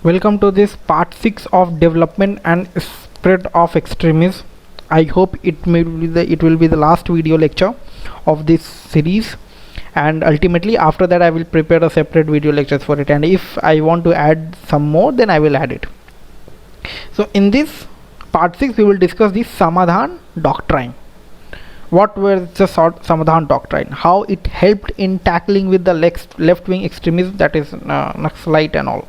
Welcome to this part 6 of development and spread of extremism. I hope it will be the last video lecture of this series, and ultimately after that I will prepare a separate video lectures for it, and if I want to add some more then I will add it. So in this part 6 we will discuss the Samadhan Doctrine. What was the Samadhan Doctrine? How it helped in tackling with the left-wing extremism, that is Naxalite and all,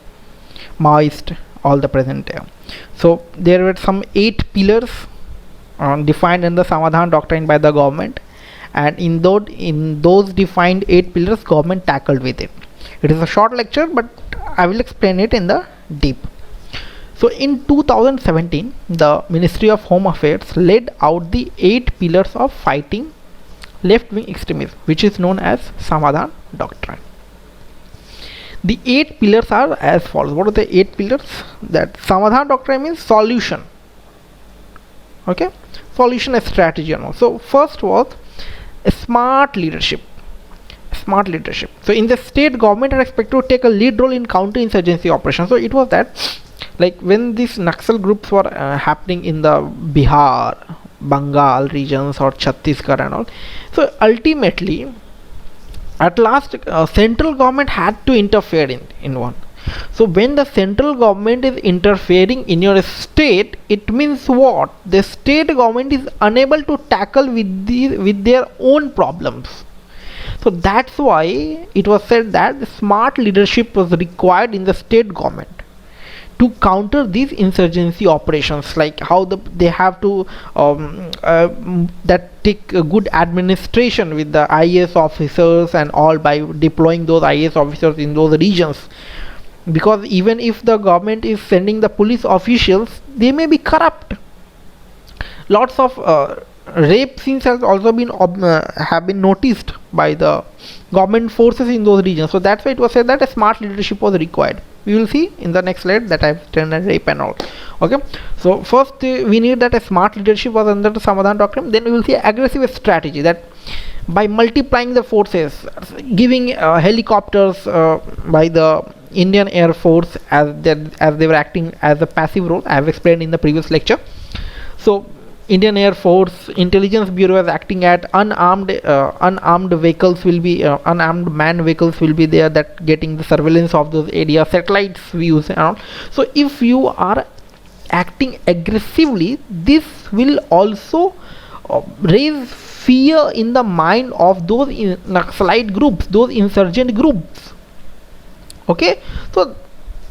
Maoist, all the present there. So there were some 8 pillars defined in the Samadhan Doctrine by the government, and in those defined 8 pillars government tackled with it. It is a short lecture but I will explain it in the deep. So in 2017 the Ministry of Home Affairs laid out the 8 pillars of fighting left-wing extremism, which is known as Samadhan Doctrine. The 8 pillars are as follows. What are the 8 pillars? That Samadhan Doctrine means solution. Okay, solution is strategy and all. So first was smart leadership. Smart leadership. So in the state, government are expected to take a lead role in counter-insurgency operations. So it was that, like when these Naxal groups were happening in the Bihar, Bengal regions or Chhattisgarh and all. So ultimately, at last, central government had to interfere in one. So when the central government is interfering in your state, it means what? The state government is unable to tackle with their own problems. So that's why it was said that smart leadership was required in the state government to counter these insurgency operations, like how they have to that take a good administration with the IAS officers and all, by deploying those IAS officers in those regions, because even if the government is sending the police officials, they may be corrupt. Lots of rape scenes has also been have been noticed by the government forces in those regions. So that's why it was said that a smart leadership was required. We will see in the next slide that I've done a rape and all. Okay, so first we need that a smart leadership was under the Samadhan Doctrine. Then we will see aggressive strategy, that by multiplying the forces, giving helicopters by the Indian Air Force as they were acting as a passive role. I have explained in the previous lecture. So Indian Air Force Intelligence Bureau is acting at unarmed vehicles will be unarmed man vehicles will be there, that getting the surveillance of those areas, satellites views and all. So if you are acting aggressively, this will also raise fear in the mind of those Naxalite groups, those insurgent groups. Okay, so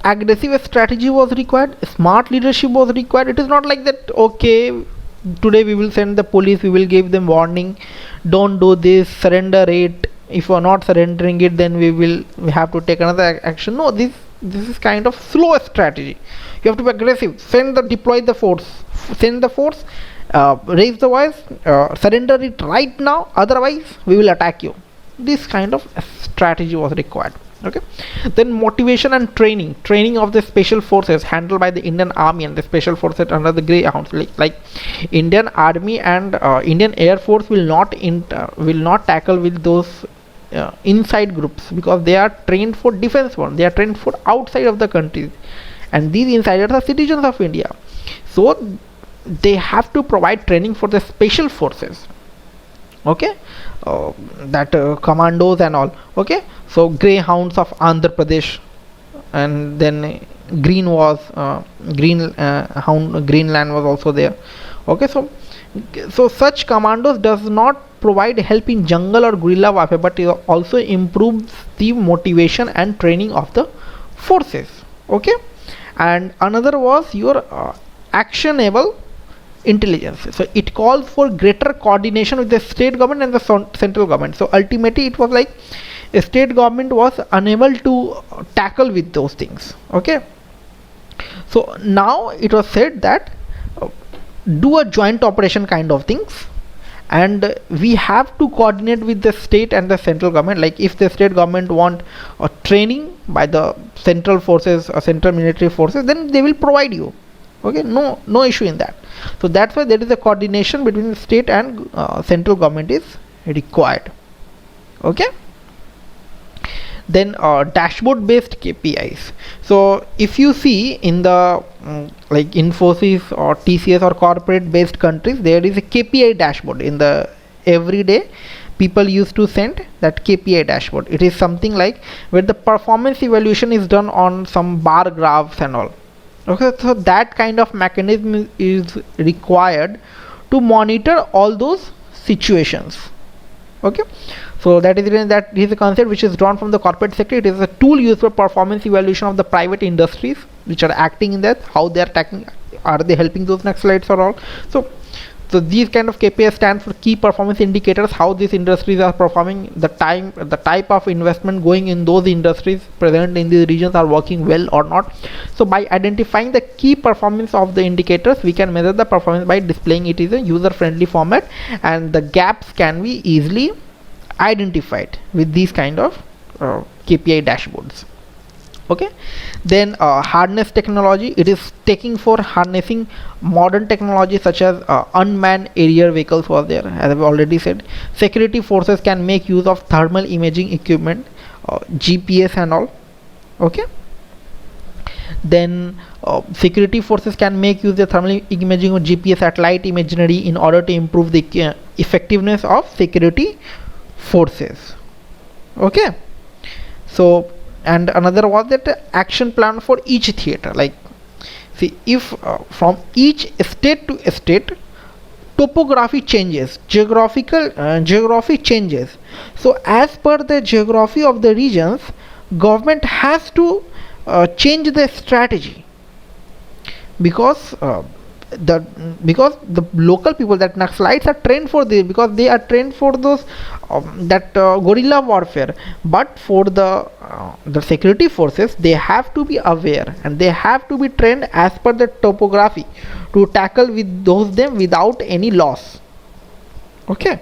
aggressive strategy was required, smart leadership was required. It is not like that, okay, today we will send the police, we will give them warning, don't do this, surrender it. If you are not surrendering it, then we have to take another action. No, this is kind of slow strategy. You have to be aggressive. Deploy the force, send the force, raise the voice, surrender it right now, otherwise we will attack you. This kind of strategy was required. Okay, then motivation and training of the special forces handled by the Indian Army and the special forces under the Greyhounds, like Indian Army and Indian Air Force will not tackle with those inside groups, because they are trained for defense work. They are trained for outside of the country, and these insiders are citizens of India. So they have to provide training for the special forces. Okay, that commandos and all. Okay, so Greyhounds of Andhra Pradesh, and then Greenland was also there. Okay, so such commandos does not provide help in jungle or guerrilla warfare, but it also improves the motivation and training of the forces. Okay, and another was your actionable intelligence. So it calls for greater coordination with the state government and the central government. So ultimately it was like a state government was unable to tackle with those things. Okay, so now it was said that do a joint operation kind of things, and we have to coordinate with the state and the central government. Like if the state government want a training by the central forces or central military forces, then they will provide you. Okay, no issue in that. So that's why there is a coordination between the state and central government is required. Okay, Then dashboard based KPIs. So if you see in the like Infosys or TCS or corporate based countries, there is a KPI dashboard in the everyday. People used to send that KPI dashboard. It is something like where the performance evaluation is done on some bar graphs and all. Okay, so that kind of mechanism is required to monitor all those situations. Okay, so that is a concept which is drawn from the corporate sector. It is a tool used for performance evaluation of the private industries which are acting in that, how they are attacking, are they helping those Naxalites or all. So these kind of KPIs stand for key performance indicators, how these industries are performing, the type of investment going in those industries present in these regions are working well or not. So by identifying the key performance of the indicators, we can measure the performance by displaying it in a user friendly format, and the gaps can be easily identified with these kind of KPI dashboards. Okay, then harness technology. It is taking for harnessing modern technology such as unmanned aerial vehicles was there, as I've already said. Security forces can make use of thermal imaging equipment, GPS and all. Okay, then security forces can make use of thermal imaging or GPS satellite imagery in order to improve the effectiveness of security forces. Okay, so and another was that action plan for each theater. Like, see, if from each state to state topography changes, geography changes, so as per the geography of the regions, government has to change the strategy, because the local people, that Naxalites are trained for this, because they are trained for those guerrilla warfare. But for the security forces, they have to be aware and they have to be trained as per the topography to tackle with them without any loss. Okay,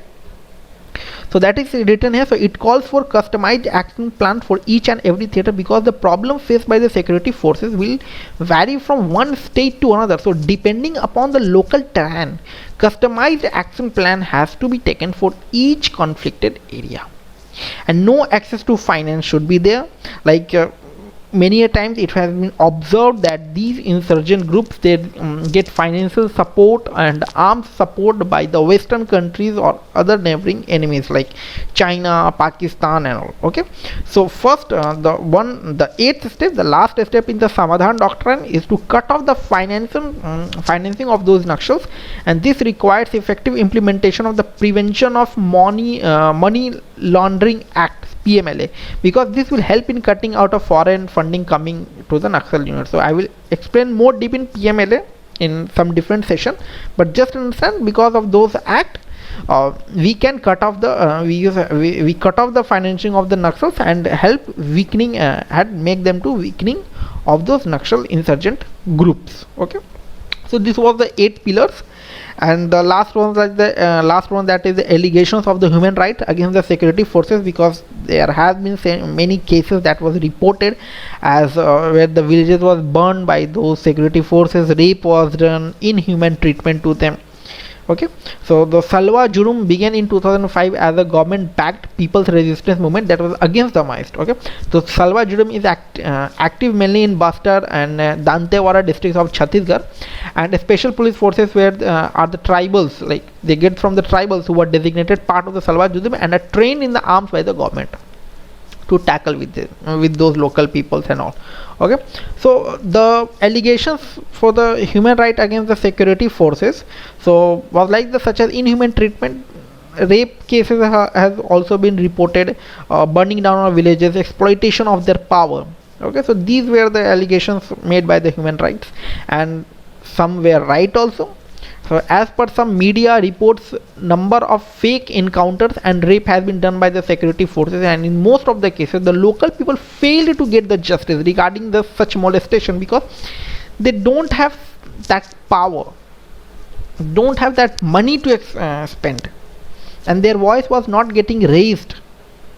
so that is written here. So it calls for customized action plan for each and every theater, because the problem faced by the security forces will vary from one state to another. So depending upon the local terrain, customized action plan has to be taken for each conflicted area. And no access to finance should be there. Like many a times it has been observed that these insurgent groups, they get financial support and arms support by the western countries or other neighboring enemies like China, Pakistan and all. Okay, so first the eighth step, the last step in the Samadhan doctrine, is to cut off the financing of those Naxals, and this requires effective implementation of the Prevention of Money Laundering Act, PMLA, because this will help in cutting out of foreign funding coming to the Naxal unit. So I will explain more deep in PMLA in some different session, but just understand, because of those act, we can cut off the we cut off the financing of the Naxals and help weakening and make them to weakening of those Naxal insurgent groups. Okay, so this was the 8 pillars. And the last one, that is the allegations of the human right against the security forces, because there has been many cases that was reported as where the villages was burned by those security forces, rape was done, inhuman treatment to them. Okay, so the Salwa Judum began in 2005 as a government-backed people's resistance movement that was against the Maoist. Okay, so Salwa Judum is active mainly in Bastar and Dantewara districts of Chhattisgarh, and special police forces where are the tribals, like they get from the tribals who were designated part of the Salwa Judum and are trained in the arms by the government to tackle with those local peoples and all. Okay, so the allegations for the human right against the security forces, so was like such as inhuman treatment, rape cases has also been reported, burning down of villages, exploitation of their power. Okay, so these were the allegations made by the human rights, and some were right also. So as per some media reports, number of fake encounters and rape has been done by the security forces, and in most of the cases the local people failed to get the justice regarding the such molestation, because they don't have that power, don't have that money to spend, and their voice was not getting raised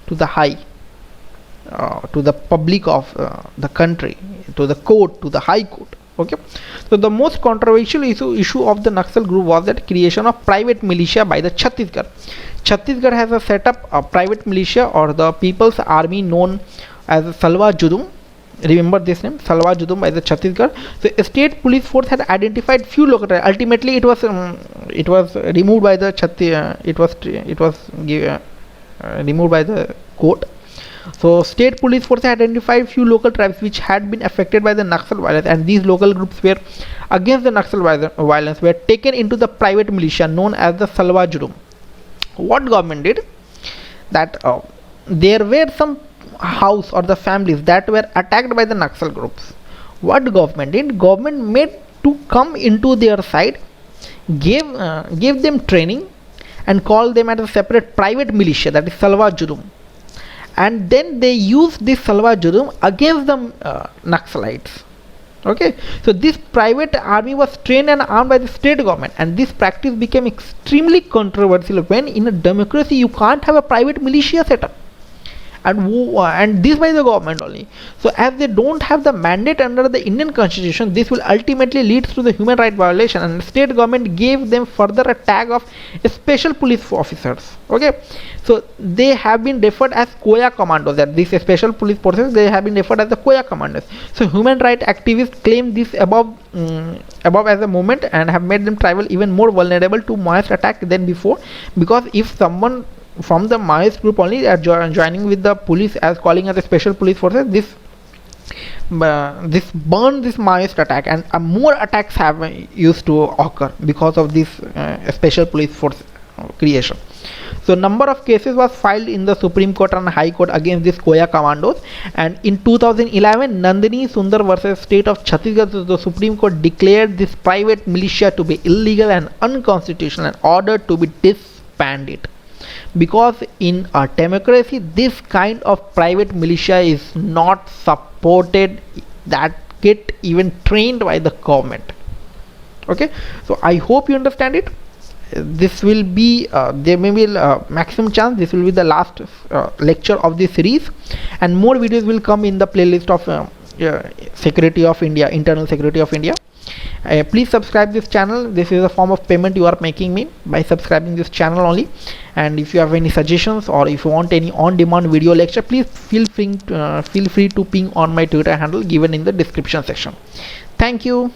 to the high, to the public of the country, to the court, to the high court. Okay, so the most controversial issue of the Naxal group was that creation of private militia by the Chhattisgarh. Chhattisgarh has set up a private militia, or the People's Army, known as Salwa Judum. Remember this name, Salwa Judum, by the Chhattisgarh. So a state police force had identified few local. Ultimately, it was removed by the removed by the court. So state police force identified few local tribes which had been affected by the Naxal violence, and these local groups were against the Naxal violence were taken into the private militia known as the Salwa Judum. What government did? That there were some house or the families that were attacked by the Naxal groups. What government did? Government made to come into their side, gave them training, and called them as a separate private militia, that is Salwa Judum. And then they used this Salwa Judum against the Naxalites. Okay, so this private army was trained and armed by the state government, and this practice became extremely controversial when in a democracy you can't have a private militia setup, and this by the government only. So as they don't have the mandate under the Indian constitution, this will ultimately lead to the human right violation, and the state government gave them further a tag of special police officers. Okay, so they have been referred as Koya Commandoes, that these special police forces, they have been referred as the Koya Commandoes. So human rights activists claim this above as a movement and have made them tribal even more vulnerable to Maoist attack than before, because if someone from the Maoist group only are joining with the police as calling as a special police forces, this burn this Maoist attack, and more attacks have used to occur because of this special police force creation. So number of cases was filed in the Supreme Court and High Court against this Koya Commandos, and in 2011 Nandini Sundar versus State of Chhattisgarh, the Supreme Court declared this private militia to be illegal and unconstitutional and ordered to be disbanded, because in a democracy this kind of private militia is not supported, that get even trained by the government. Okay, so I hope you understand it. This will be there may be maximum chance this will be the last lecture of this series, and more videos will come in the playlist of security of India, internal security of India. Please subscribe this channel. This is a form of payment you are making me by subscribing this channel only. And if you have any suggestions or if you want any on-demand video lecture, please feel free to ping on my Twitter handle given in the description section. Thank you.